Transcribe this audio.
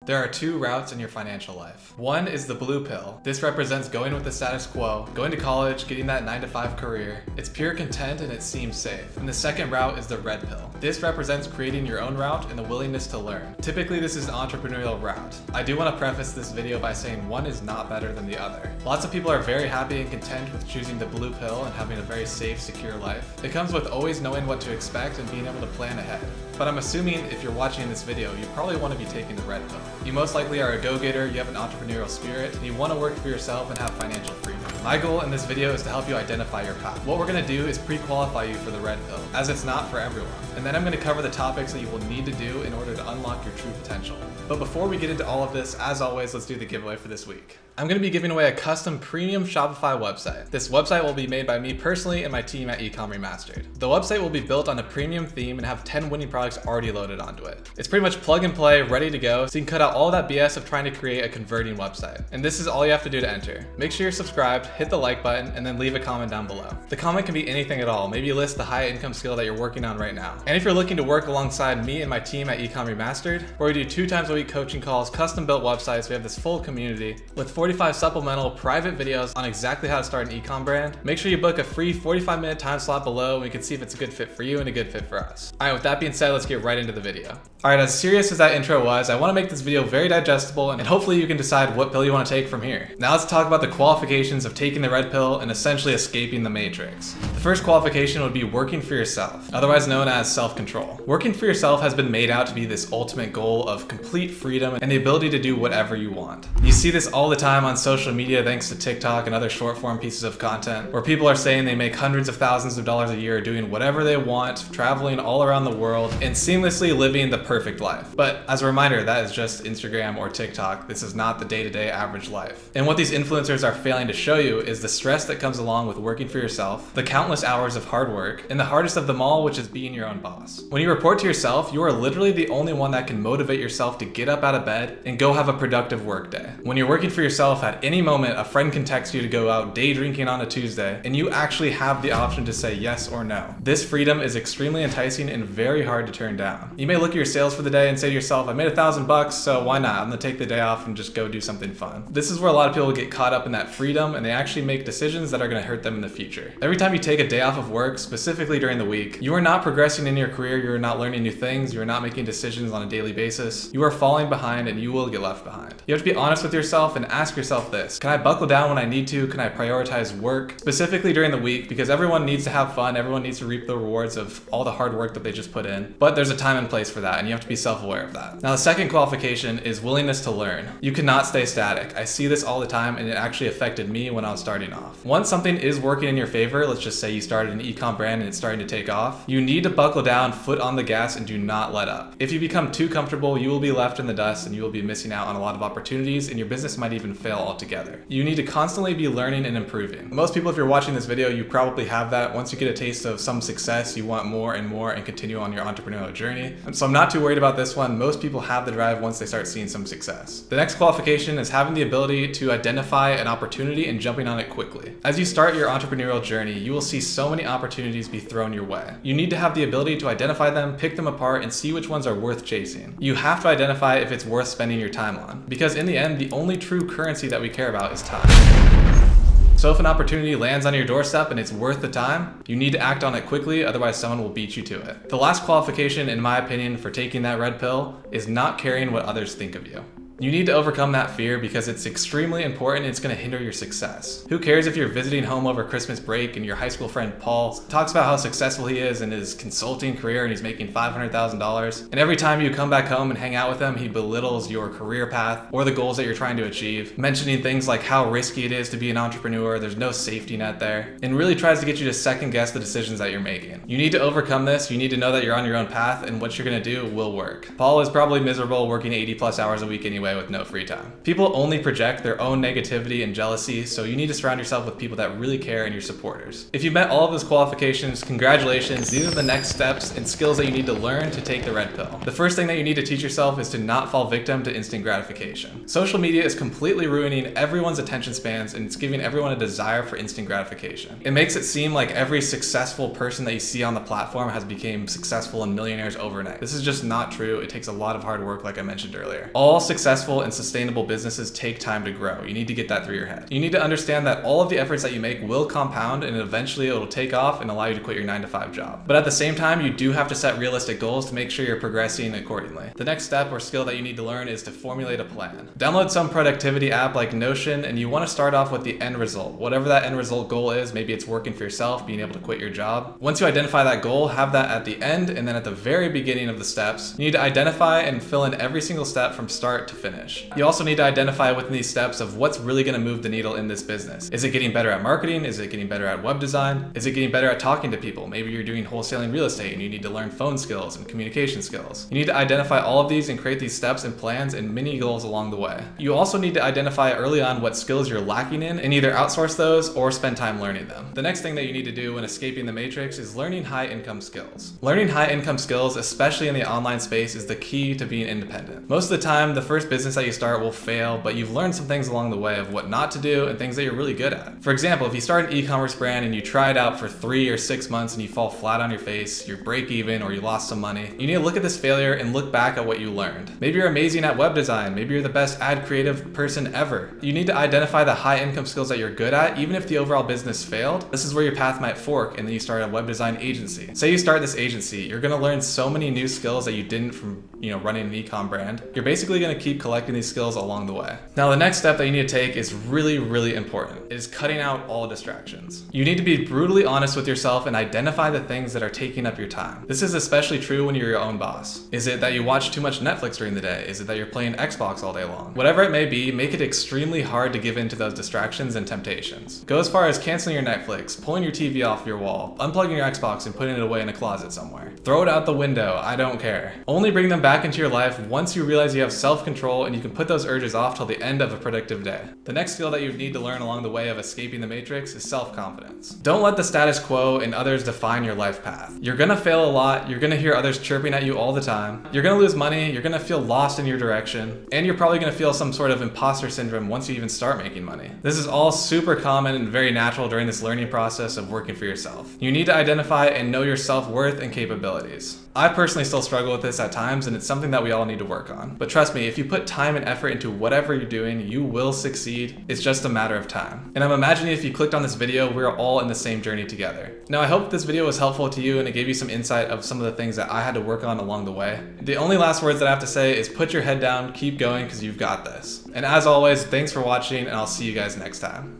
There are two routes in your financial life. One is the blue pill. This represents going with the status quo, going to college, getting that 9-to-5 career. It's pure content and it seems safe. And the second route is the red pill. This represents creating your own route and the willingness to learn. Typically, this is an entrepreneurial route. I do want to preface this video by saying one is not better than the other. Lots of people are very happy and content with choosing the blue pill and having a very safe, secure life. It comes with always knowing what to expect and being able to plan ahead. But I'm assuming if you're watching this video, you probably want to be taking the red pill. You most likely are a go-getter, you have an entrepreneurial spirit, and you want to work for yourself and have financial freedom. My goal in this video is to help you identify your path. What we're going to do is pre-qualify you for the red pill, as it's not for everyone. And then I'm going to cover the topics that you will need to do in order to unlock your true potential. But before we get into all of this, as always, let's do the giveaway for this week. I'm going to be giving away a custom premium Shopify website. This website will be made by me personally and my team at Ecommerce Remastered. The website will be built on a premium theme and have 10 winning products already loaded onto it. It's pretty much plug and play, ready to go, so you can cut out all that BS of trying to create a converting website. And this is all you have to do to enter. Make sure you're subscribed, hit the like button, and then leave a comment down below. The comment can be anything at all. Maybe list the high income skill that you're working on right now. And if you're looking to work alongside me and my team at Ecommerce Remastered, where we do 2 times a week coaching calls, custom built websites, we have this full community with 45 supplemental private videos on exactly how to start an ecom brand. Make sure you book a free 45-minute time slot below and we can see if it's a good fit for you and a good fit for us. All right, with that being said, let's get right into the video. All right, as serious as that intro was, I want to make this video very digestible and hopefully you can decide what pill you want to take from here. Now let's talk about the qualifications of taking the red pill and essentially escaping the matrix. The first qualification would be working for yourself, otherwise known as self-control. Working for yourself has been made out to be this ultimate goal of complete freedom and the ability to do whatever you want. You see this all the time on social media thanks to TikTok and other short form pieces of content where people are saying they make hundreds of thousands of dollars a year doing whatever they want, traveling all around the world, and seamlessly living the perfect life. But as a reminder, that is just Instagram or TikTok. This is not the day-to-day average life. And what these influencers are failing to show you is the stress that comes along with working for yourself, the countless hours of hard work, and the hardest of them all, which is being your own boss. When you report to yourself, you are literally the only one that can motivate yourself to get up out of bed and go have a productive work day. When you're working for yourself, at any moment, a friend can text you to go out day drinking on a Tuesday, and you actually have the option to say yes or no. This freedom is extremely enticing and very hard to turn down. You may look at your sales for the day and say to yourself, I made $1,000, so why not? I'm gonna take the day off and just go do something fun. This is where a lot of people get caught up in that freedom and they actually make decisions that are gonna hurt them in the future. Every time you take a day off of work, specifically during the week, you are not progressing in your career, you are not learning new things, you are not making decisions on a daily basis, you are falling behind and you will get left behind. You have to be honest with yourself and ask yourself this: can I buckle down when I need to? Can I prioritize work, specifically during the week? Because everyone needs to have fun, everyone needs to reap the rewards of all the hard work that they just put in. But there's a time and place for that, and you have to be self-aware of that. Now, the second qualification is willingness to learn. You cannot stay static. I see this all the time, and it actually affected me when I was starting off. Once something is working in your favor, let's just say you started an ecom brand and it's starting to take off, you need to buckle down, foot on the gas, and do not let up. If you become too comfortable, you will be left in the dust and you will be missing out on a lot of opportunities, and your business might even fail altogether. You need to constantly be learning and improving. Most people, if you're watching this video, you probably have that. Once you get a taste of some success, you want more and more and continue on your entrepreneurial journey. And so I'm not too worried about this one. Most people have the drive once they start seeing some success. The next qualification is having the ability to identify an opportunity and jumping on it quickly. As you start your entrepreneurial journey, you will see so many opportunities be thrown your way. You need to have the ability to identify them, pick them apart, and see which ones are worth chasing. You have to identify if it's worth spending your time on, because in the end, the only true currency that we care about is time. So if an opportunity lands on your doorstep and it's worth the time, you need to act on it quickly, otherwise someone will beat you to it. The last qualification, in my opinion, for taking that red pill is not caring what others think of you. You need to overcome that fear because it's extremely important and it's going to hinder your success. Who cares if you're visiting home over Christmas break and your high school friend Paul talks about how successful he is in his consulting career and he's making $500,000, and every time you come back home and hang out with him, he belittles your career path or the goals that you're trying to achieve, mentioning things like how risky it is to be an entrepreneur, there's no safety net there, and really tries to get you to second guess the decisions that you're making. You need to overcome this. You need to know that you're on your own path and what you're going to do will work. Paul is probably miserable working 80+ hours a week anyway with no free time. People only project their own negativity and jealousy, so you need to surround yourself with people that really care and your supporters. If you've met all of those qualifications, congratulations. These are the next steps and skills that you need to learn to take the red pill. The first thing that you need to teach yourself is to not fall victim to instant gratification. Social media is completely ruining everyone's attention spans, and it's giving everyone a desire for instant gratification. It makes it seem like every successful person that you see on the platform has become successful and millionaires overnight. This is just not true. It takes a lot of hard work, like I mentioned earlier. All successful successful and sustainable businesses take time to grow. You need to get that through your head. You need to understand that all of the efforts that you make will compound, and eventually it'll take off and allow you to quit your 9-to-5 job. But at the same time, you do have to set realistic goals to make sure you're progressing accordingly. The next step or skill that you need to learn is to formulate a plan. Download some productivity app like Notion, and you want to start off with the end result. Whatever that end result goal is, maybe it's working for yourself, being able to quit your job. Once you identify that goal, have that at the end, and then at the very beginning of the steps, you need to identify and fill in every single step from start to finish. You also need to identify within these steps of what's really going to move the needle in this business. Is it getting better at marketing? Is it getting better at web design? Is it getting better at talking to people? Maybe you're doing wholesaling real estate and you need to learn phone skills and communication skills. You need to identify all of these and create these steps and plans and mini goals along the way. You also need to identify early on what skills you're lacking in and either outsource those or spend time learning them. The next thing that you need to do when escaping the matrix is learning high income skills. Learning high income skills, especially in the online space, is the key to being independent. Most of the time, the first business that you start will fail, but you've learned some things along the way of what not to do and things that you're really good at. For example, if you start an e-commerce brand and you try it out for 3 or 6 months and you fall flat on your face, you break even or you lost some money, you need to look at this failure and look back at what you learned. Maybe you're amazing at web design, maybe you're the best ad creative person ever. You need to identify the high income skills that you're good at, even if the overall business failed. This is where your path might fork, and then you start a web design agency. Say you start this agency, you're gonna learn so many new skills that you didn't from running an e-com brand. You're basically gonna keep collecting these skills along the way. Now, the next step that you need to take is really, really important. It is cutting out all distractions. You need to be brutally honest with yourself and identify the things that are taking up your time. This is especially true when you're your own boss. Is it that you watch too much Netflix during the day? Is it that you're playing Xbox all day long? Whatever it may be, make it extremely hard to give in to those distractions and temptations. Go as far as canceling your Netflix, pulling your TV off your wall, unplugging your Xbox and putting it away in a closet somewhere. Throw it out the window, I don't care. Only bring them back into your life once you realize you have self-control and you can put those urges off till the end of a productive day. The next skill that you need to learn along the way of escaping the matrix is self-confidence. Don't let the status quo and others define your life path. You're gonna fail a lot, you're gonna hear others chirping at you all the time, you're gonna lose money, you're gonna feel lost in your direction, and you're probably gonna feel some sort of imposter syndrome once you even start making money. This is all super common and very natural during this learning process of working for yourself. You need to identify and know your self-worth and capabilities. I personally still struggle with this at times, and it's something that we all need to work on. But trust me, if you put time and effort into whatever you're doing, you will succeed. It's just a matter of time. And I'm imagining if you clicked on this video, we're all in the same journey together. Now, I hope this video was helpful to you and it gave you some insight of some of the things that I had to work on along the way. The only last words that I have to say is put your head down, keep going, because you've got this. And as always, thanks for watching, and I'll see you guys next time.